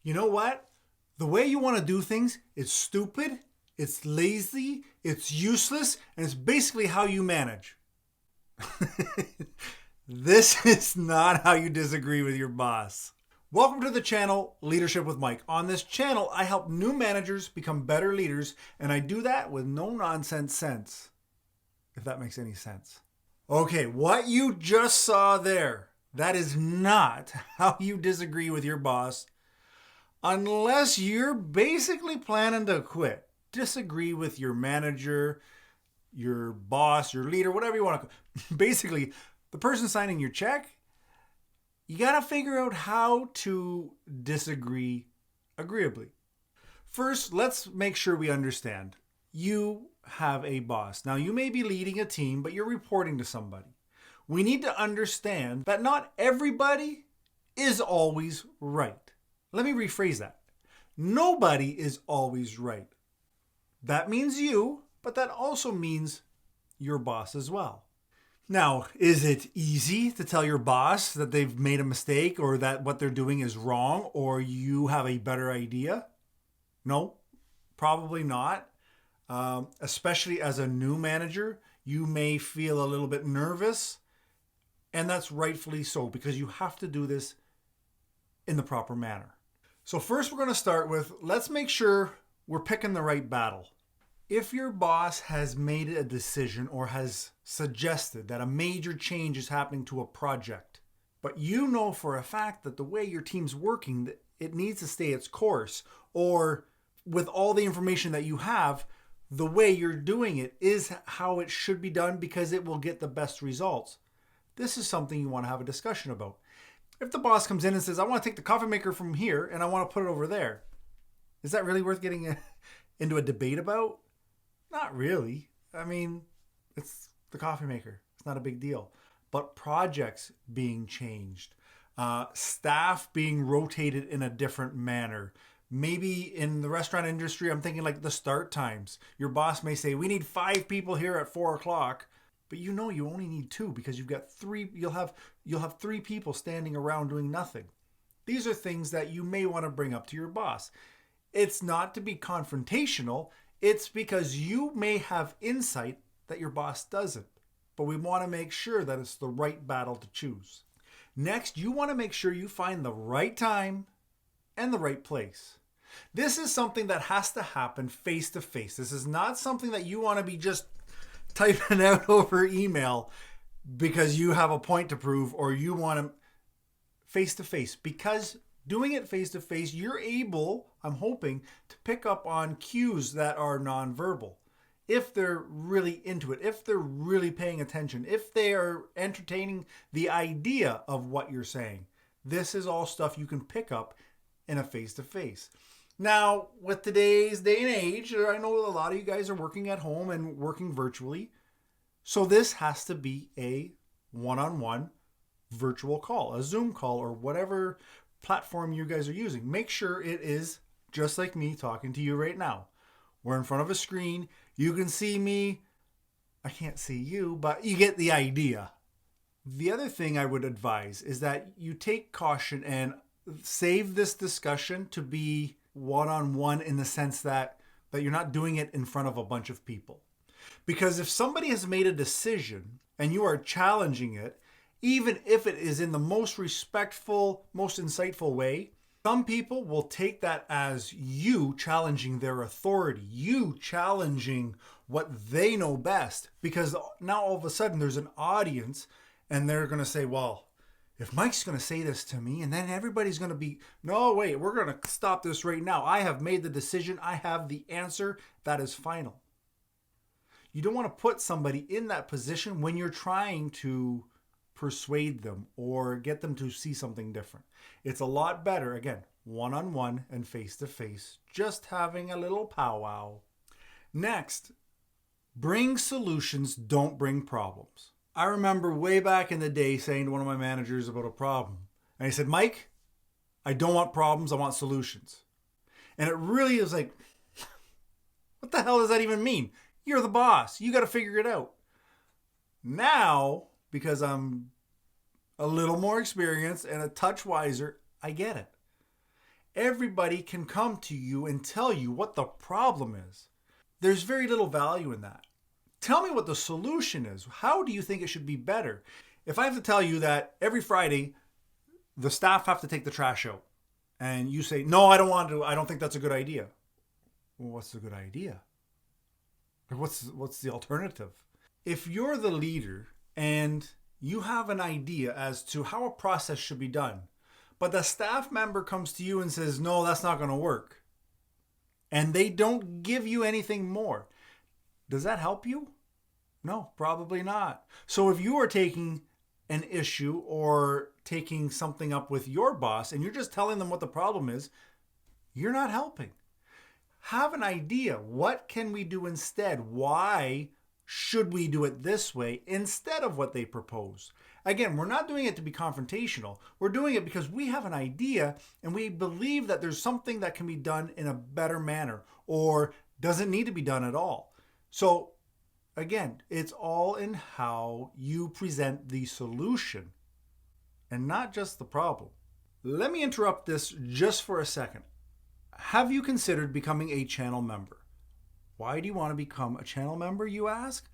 You know what? The way you want to do things is stupid, it's lazy, it's useless, and it's basically how you manage. This is not how you disagree with your boss. Welcome to the channel Leadership with Mike. On this channel, I help new managers become better leaders, and I do that with no nonsense sense, if that makes any sense. Okay, what you just saw there, that is not how you disagree with your boss unless you're basically planning to quit. Disagree with your manager, your boss, your leader, whatever you want to. Basically, the person signing your check, you got to figure out how to disagree agreeably. First, let's make sure we understand. You have a boss. Now, you may be leading a team, but you're reporting to somebody. We need to understand that not everybody is always right. Let me rephrase that. Nobody is always right. That means you, but that also means your boss as well. Now, is it easy to tell your boss that they've made a mistake or that what they're doing is wrong or you have a better idea? No, probably not. Especially as a new manager, you may feel a little bit nervous, and that's rightfully so because you have to do this in the proper manner. So first we're going to start with, let's make sure we're picking the right battle. If your boss has made a decision or has suggested that a major change is happening to a project, but you know for a fact that the way your team's working, that it needs to stay its course, or with all the information that you have, the way you're doing it is how it should be done because it will get the best results. This is something you want to have a discussion about. If the boss comes in and says, I want to take the coffee maker from here and I want to put it over there, is that really worth getting into a debate about? Not really. I mean, it's the coffee maker. It's not a big deal. But projects being changed, staff being rotated in a different manner. Maybe in the restaurant industry, I'm thinking like the start times. Your boss may say, we need 5 people here at 4 o'clock. But you know you only need 2 because you've got 3. You'll have 3 people standing around doing nothing. These are things that you may want to bring up to your boss. It's not to be confrontational. It's because you may have insight that your boss doesn't. But we want to make sure that it's the right battle to choose. Next, you want to make sure you find the right time and the right place. This is something that has to happen face to face. This is not something that you want to be just typing out over email because you have a point to prove or you want to face to face. Because doing it face to face, you're able, I'm hoping, to pick up on cues that are nonverbal. If they're really into it, if they're really paying attention, if they are entertaining the idea of what you're saying. This is all stuff you can pick up in a face to face. Now, with today's day and age, I know a lot of you guys are working at home and working virtually. So this has to be a one-on-one virtual call, a Zoom call, or whatever platform you guys are using. Make sure it is just like me talking to you right now. We're in front of a screen. You can see me. I can't see you, but you get the idea. The other thing I would advise is that you take caution and save this discussion to be one-on-one in the sense that you're not doing it in front of a bunch of people. Because if somebody has made a decision and you are challenging it, even if it is in the most respectful, most insightful way, some people will take that as you challenging their authority, you challenging what they know best. Because now all of a sudden there's an audience and they're going to say, well, if Mike's going to say this to me and then everybody's going to be, no, wait, we're going to stop this right now. I have made the decision. I have the answer that is final. You don't want to put somebody in that position when you're trying to persuade them or get them to see something different. It's a lot better, again, one-on-one and face-to-face, just having a little powwow. Next, bring solutions, don't bring problems. I remember way back in the day saying to one of my managers about a problem. And he said, Mike, I don't want problems, I want solutions. And it really is like, what the hell does that even mean? You're the boss. You got to figure it out. Now, because I'm a little more experienced and a touch wiser, I get it. everybody can come to you and tell you what the problem is. There's very little value in that. Tell me what the solution is. How do you think it should be better? If I have to tell you that every Friday the staff have to take the trash out, and you say, no, I don't want to, I don't think that's a good idea. Well, what's the good idea? Or what's the alternative? If you're the leader and you have an idea as to how a process should be done, but the staff member comes to you and says, no, that's not going to work, and they don't give you anything more, does that help you? No, probably not. So if you are taking an issue or taking something up with your boss and you're just telling them what the problem is, you're not helping. Have an idea. What can we do instead? Why should we do it this way instead of what they propose? Again, we're not doing it to be confrontational. We're doing it because we have an idea and we believe that there's something that can be done in a better manner or doesn't need to be done at all. So again, it's all in how you present the solution and not just the problem. Let me interrupt this just for a second. Have you considered becoming a channel member? Why do you want to become a channel member, you ask?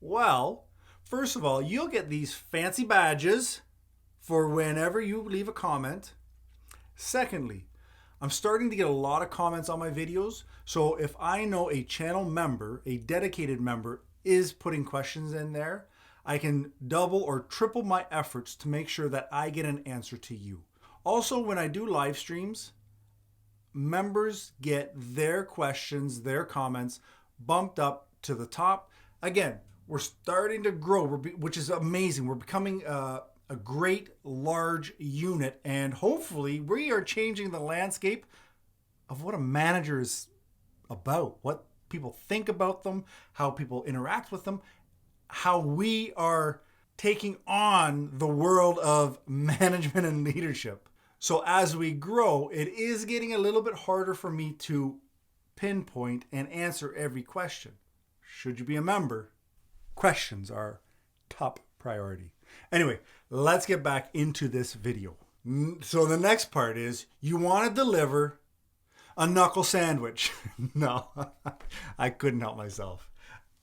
Well, first of all, you'll get these fancy badges for whenever you leave a comment. Secondly, I'm starting to get a lot of comments on my videos. So if I know a channel member, a dedicated member, is putting questions in there, I can double or triple my efforts to make sure that I get an answer to you. Also, when I do live streams, members get their questions, their comments bumped up to the top. Again, we're starting to grow, which is amazing. We're becoming a great large unit, and hopefully we are changing the landscape of what a manager is about, what people think about them, how people interact with them, how we are taking on the world of management and leadership. So as we grow, it is getting a little bit harder for me to pinpoint and answer every question. Should you be a member, questions are top priority. Anyway, let's get back into this video. So the next part is you want to deliver a knuckle sandwich. No, I couldn't help myself.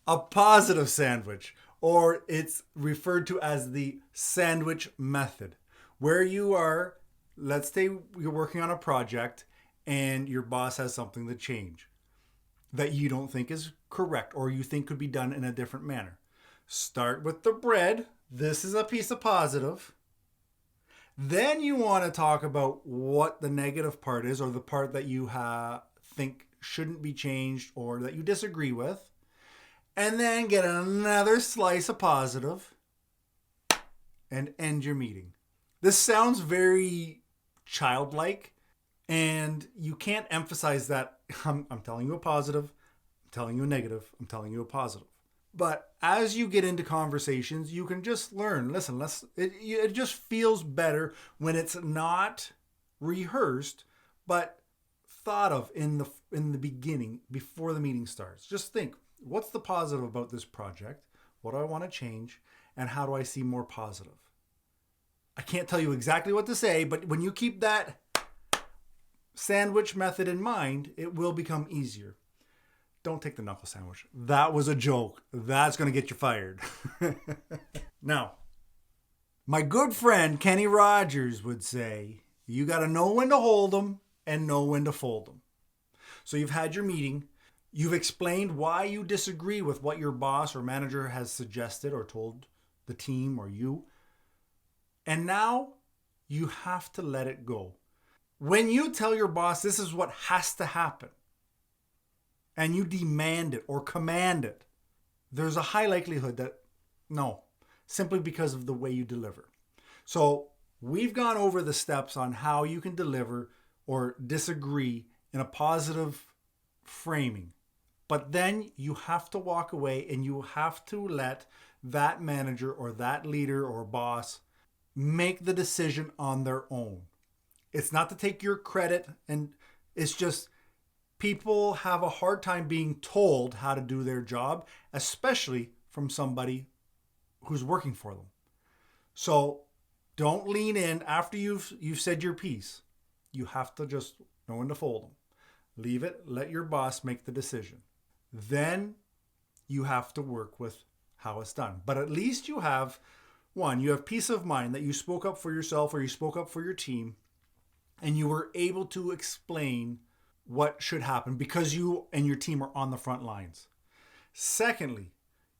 A positive sandwich, or it's referred to as the sandwich method, where you are, let's say you're working on a project and your boss has something to change that you don't think is correct or you think could be done in a different manner. Start with the bread. This is a piece of positive. Then you want to talk about what the negative part is, or the part that you think shouldn't be changed or that you disagree with. And then get another slice of positive and end your meeting. This sounds very childlike, and you can't emphasize that I'm telling you a positive, I'm telling you a negative, I'm telling you a positive. But as you get into conversations, you can just learn. Listen, it just feels better when it's not rehearsed, but thought of in the beginning, before the meeting starts. Just think, what's the positive about this project? What do I want to change? And how do I see more positive? I can't tell you exactly what to say, but when you keep that sandwich method in mind, it will become easier. Don't take the knuckle sandwich. That was a joke. That's going to get you fired. Now, my good friend Kenny Rogers would say, you got to know when to hold them and know when to fold them. So you've had your meeting. You've explained why you disagree with what your boss or manager has suggested or told the team or you. And now you have to let it go. When you tell your boss this is what has to happen, and you demand it or command it, there's a high likelihood that no, simply because of the way you deliver. So we've gone over the steps on how you can deliver or disagree in a positive framing. But then you have to walk away and you have to let that manager or that leader or boss make the decision on their own. It's not to take your credit, and it's just people have a hard time being told how to do their job, especially from somebody who's working for them. So don't lean in after you've said your piece. you have to just know when to fold them. Leave it, let your boss make the decision. Then you have to work with how it's done. But at least you have, one, you have peace of mind that you spoke up for yourself or you spoke up for your team and you were able to explain what should happen because you and your team are on the front lines. Secondly,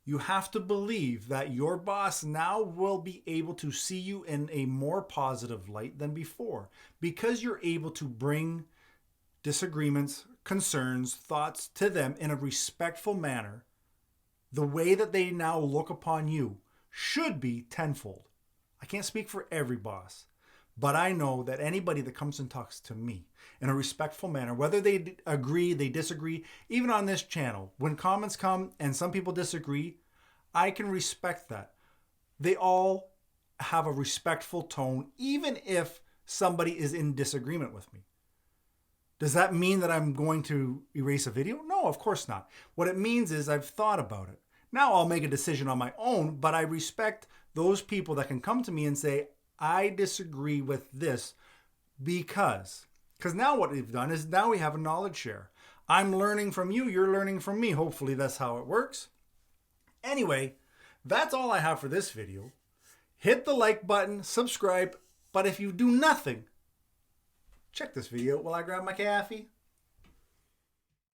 you have to believe that your boss now will be able to see you in a more positive light than before because you're able to bring disagreements, concerns, thoughts to them in a respectful manner. The way that they now look upon you should be tenfold. I can't speak for every boss, but I know that anybody that comes and talks to me in a respectful manner, whether they agree, they disagree, even on this channel, when comments come and some people disagree, I can respect that. They all have a respectful tone, even if somebody is in disagreement with me. Does that mean that I'm going to erase a video? No, of course not. What it means is I've thought about it. Now I'll make a decision on my own, but I respect those people that can come to me and say, I disagree with this because now what we've done is now we have a knowledge share. I'm learning from you, you're learning from me. Hopefully that's how it works. Anyway, that's all I have for this video. Hit the like button, subscribe, but if you do nothing, check this video while I grab my coffee.